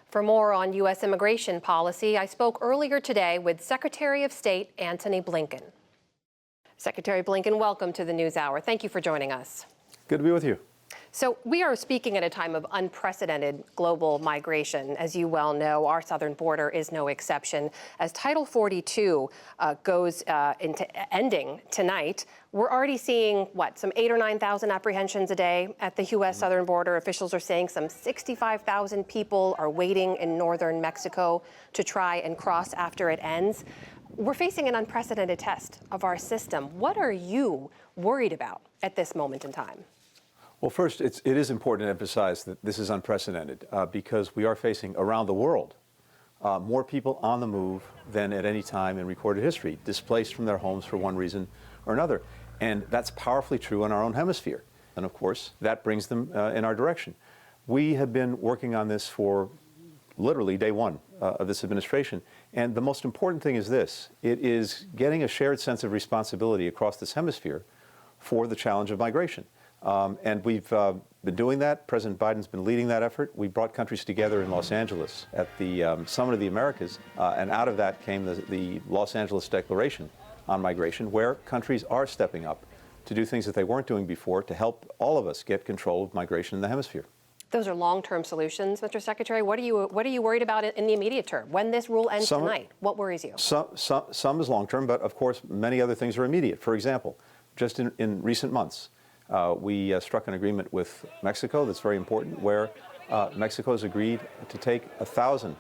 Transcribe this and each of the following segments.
For more on U.S. immigration policy, I spoke earlier today with Secretary of State Antony Blinken. Secretary Blinken, welcome to the NewsHour. Thank you for joining us. Good to be with you. So we are speaking at a time of unprecedented global migration. As you well know, our southern border is no exception. As Title 42 goes into ending tonight, we're already seeing, some 8,000 or 9,000 apprehensions a day at the U.S. southern border. Officials are saying some 65,000 people are waiting in northern Mexico to try and cross after it ends. We're facing an unprecedented test of our system. What are you worried about at this moment in time? Well, first, it is important to emphasize that this is unprecedented because we are facing around the world more people on the move than at any time in recorded history, displaced from their homes for one reason or another. And that's powerfully true in our own hemisphere. And of course, that brings them in our direction. We have been working on this for literally day one of this administration. And the most important thing is this. It is getting a shared sense of responsibility across this hemisphere for the challenge of migration. And we've been doing that. President Biden's been leading that effort. We brought countries together in Los Angeles at the Summit of the Americas, and out of that came the Los Angeles Declaration on Migration, where countries are stepping up to do things that they weren't doing before to help all of us get control of migration in the hemisphere. Those are long-term solutions, Mr. Secretary. What are you worried about in the immediate term? When this rule ends tonight, what worries you? Some is long-term, but of course many other things are immediate. For example, just in recent months, we struck an agreement with Mexico that's very important, where Mexico has agreed to take 1,000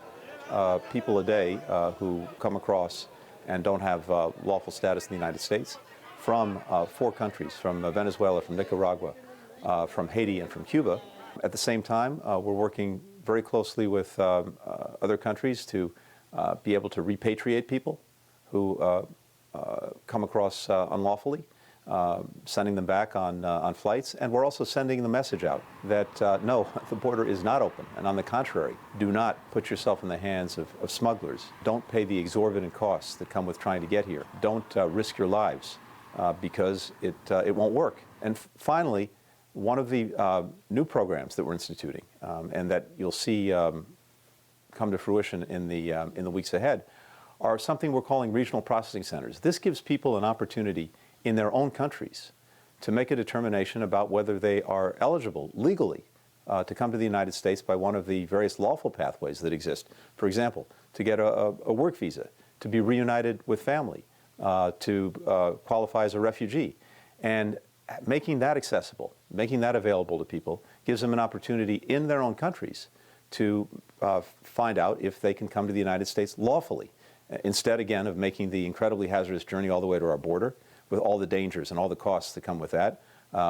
people a day who come across and don't have lawful status in the United States from 4 countries, from Venezuela, from Nicaragua, from Haiti, and from Cuba. At the same time, we're working very closely with other countries to be able to repatriate people who come across unlawfully. Sending them back on flights, and we're also sending the message out that no, the border is not open, and on the contrary, do not put yourself in the hands of smugglers. Don't pay the exorbitant costs that come with trying to get here. Don't risk your lives because it won't work. And finally, one of the new programs that we're instituting and that you'll see come to fruition in the weeks ahead are something we're calling regional processing centers. This gives people an opportunity in their own countries to make a determination about whether they are eligible legally to come to the United States by one of the various lawful pathways that exist. For example, to get a work visa, to be reunited with family, to qualify as a refugee. And making that accessible, making that available to people gives them an opportunity in their own countries to find out if they can come to the United States lawfully, instead, again, of making the incredibly hazardous journey all the way to our border, with all the dangers and all the costs that come with that,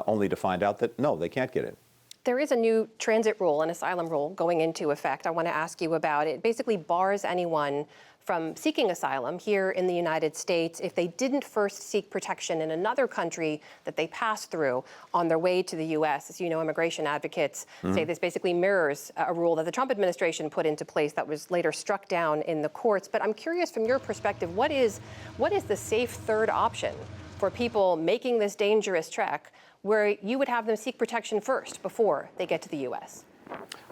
only to find out that, no, they can't get in. There is a new transit rule, an asylum rule, going into effect. I want to ask you about it. It basically bars anyone from seeking asylum here in the United States if they didn't first seek protection in another country that they passed through on their way to the U.S. As you know, immigration advocates say this basically mirrors a rule that the Trump administration put into place that was later struck down in the courts. But I'm curious, from your perspective, what is the safe third option for people making this dangerous trek where you would have them seek protection first before they get to the U.S.?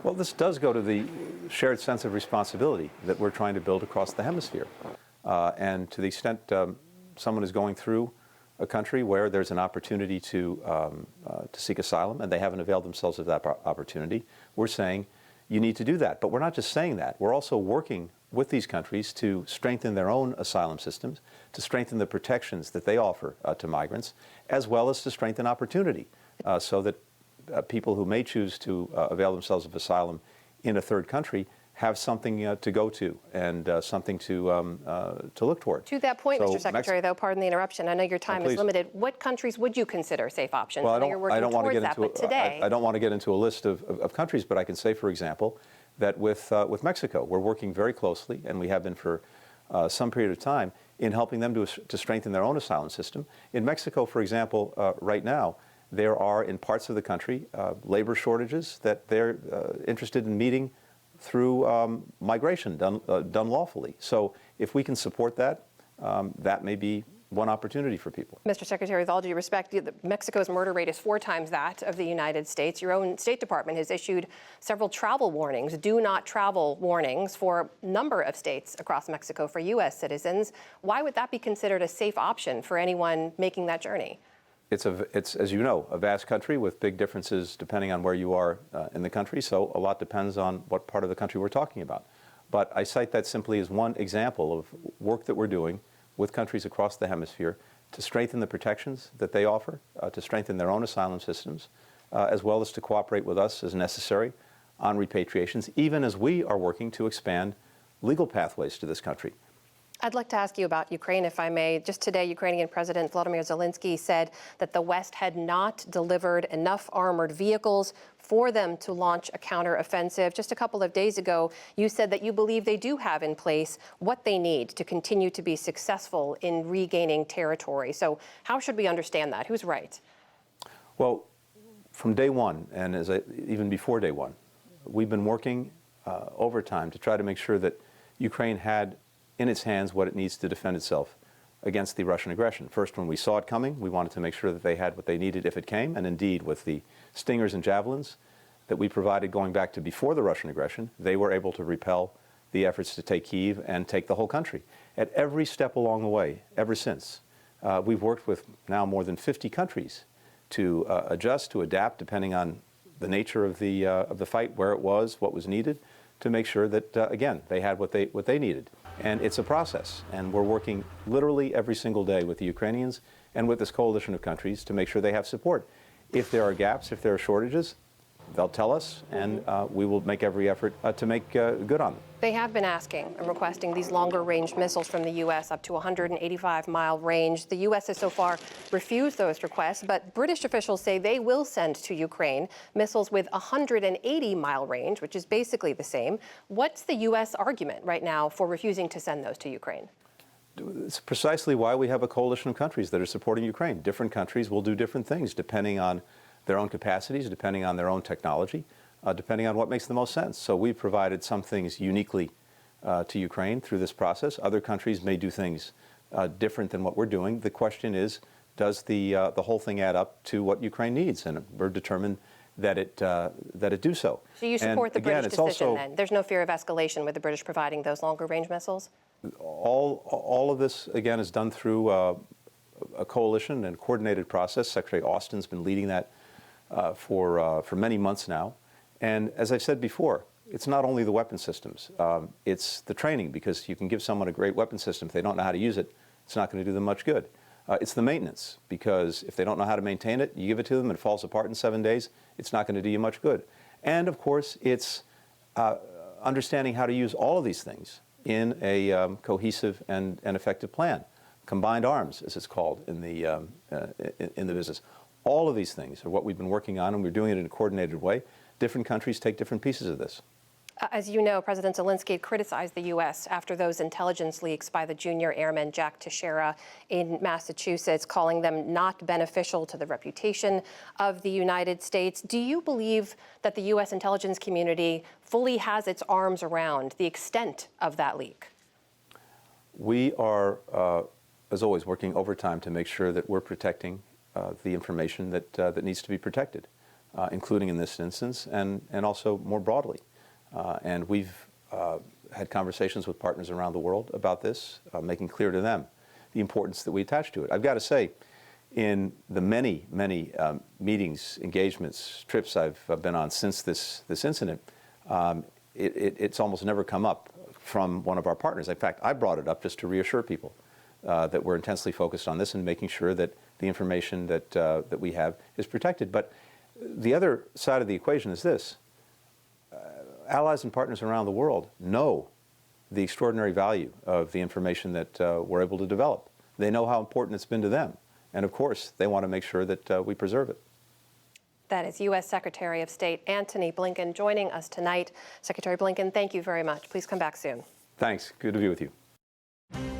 Well, this does go to the shared sense of responsibility that we're trying to build across the hemisphere. And to the extent someone is going through a country where there's an opportunity to seek asylum and they haven't availed themselves of that opportunity, we're saying you need to do that. But we're not just saying that. We're also working with these countries to strengthen their own asylum systems, to strengthen the protections that they offer to migrants, as well as to strengthen opportunity so that people who may choose to avail themselves of asylum in a third country have something to go to and something to look toward. To that point, Mr. Secretary, though, pardon the interruption, I know your time is limited. What countries would you consider safe options? Well, I know you're working towards that, but today, I don't want to get into a list of countries, but I can say, for example, that with Mexico, we're working very closely, and we have been for some period of time, in helping them to strengthen their own asylum system. In Mexico, for example, right now, there are in parts of the country labor shortages that they're interested in meeting through migration done lawfully. So if we can support that, that may be one opportunity for people. Mr. Secretary, with all due respect, Mexico's murder rate is 4 times that of the United States. Your own State Department has issued several travel warnings, do not travel warnings, for a number of states across Mexico for U.S. citizens. Why would that be considered a safe option for anyone making that journey? It's, as you know, a vast country with big differences depending on where you are in the country, so a lot depends on what part of the country we're talking about. But I cite that simply as one example of work that we're doing with countries across the hemisphere to strengthen the protections that they offer, to strengthen their own asylum systems, as well as to cooperate with us as necessary on repatriations, even as we are working to expand legal pathways to this country. I'd like to ask you about Ukraine, if I may. Just today, Ukrainian President Volodymyr Zelensky said that the West had not delivered enough armored vehicles for them to launch a counteroffensive. Just a couple of days ago, you said that you believe they do have in place what they need to continue to be successful in regaining territory. So how should we understand that? Who's right? Well, from day one, and even before day one, we've been working overtime to try to make sure that Ukraine had in its hands what it needs to defend itself against the Russian aggression. First, when we saw it coming, we wanted to make sure that they had what they needed if it came, and indeed, with the Stingers and Javelins that we provided going back to before the Russian aggression, they were able to repel the efforts to take Kyiv and take the whole country. At every step along the way, ever since, we've worked with now more than 50 countries to adjust, to adapt, depending on the nature of the fight, where it was, what was needed, to make sure that, again, they had what they needed. And it's a process, and we're working literally every single day with the Ukrainians and with this coalition of countries to make sure they have support. If there are gaps, if there are shortages, they'll tell us, and we will make every effort to make good on them. They have been asking and requesting these longer-range missiles from the U.S. up to 185-mile range. The U.S. has so far refused those requests, but British officials say they will send to Ukraine missiles with 180-mile range, which is basically the same. What's the U.S. argument right now for refusing to send those to Ukraine? It's precisely why we have a coalition of countries that are supporting Ukraine. Different countries will do different things depending on their own capacities, depending on their own technology, depending on what makes the most sense. So we've provided some things uniquely to Ukraine through this process. Other countries may do things different than what we're doing. The question is, does the whole thing add up to what Ukraine needs? And we're determined that it do so. So you support the British decision then? There's no fear of escalation with the British providing those longer-range missiles? All of this, again, is done through a coalition and coordinated process. Secretary Austin's been leading that for many months now. And as I've said before, it's not only the weapon systems, it's the training, because you can give someone a great weapon system. If they don't know how to use it, it's not going to do them much good. It's the maintenance, because if they don't know how to maintain it, you give it to them and it falls apart in 7 days, it's not going to do you much good. And of course, it's understanding how to use all of these things in a cohesive and effective plan. Combined arms, as it's called in the business. All of these things are what we've been working on, and we're doing it in a coordinated way. Different countries take different pieces of this. As you know, President Zelensky criticized the U.S. after those intelligence leaks by the junior airman Jack Teixeira in Massachusetts, calling them not beneficial to the reputation of the United States. Do you believe that the U.S. intelligence community fully has its arms around the extent of that leak? We are, as always, working overtime to make sure that we're protecting the information that needs to be protected, including in this instance and also more broadly. And we've had conversations with partners around the world about this, making clear to them the importance that we attach to it. I've got to say, in the many meetings, engagements, trips I've been on since this incident, it's almost never come up from one of our partners. In fact, I brought it up just to reassure people that we're intensely focused on this and making sure that the information that we have is protected. But the other side of the equation is this. Allies and partners around the world know the extraordinary value of the information that we're able to develop. They know how important it's been to them. And of course, they want to make sure that we preserve it. That is U.S. Secretary of State Antony Blinken joining us tonight. Secretary Blinken, thank you very much. Please come back soon. Thanks. Good to be with you.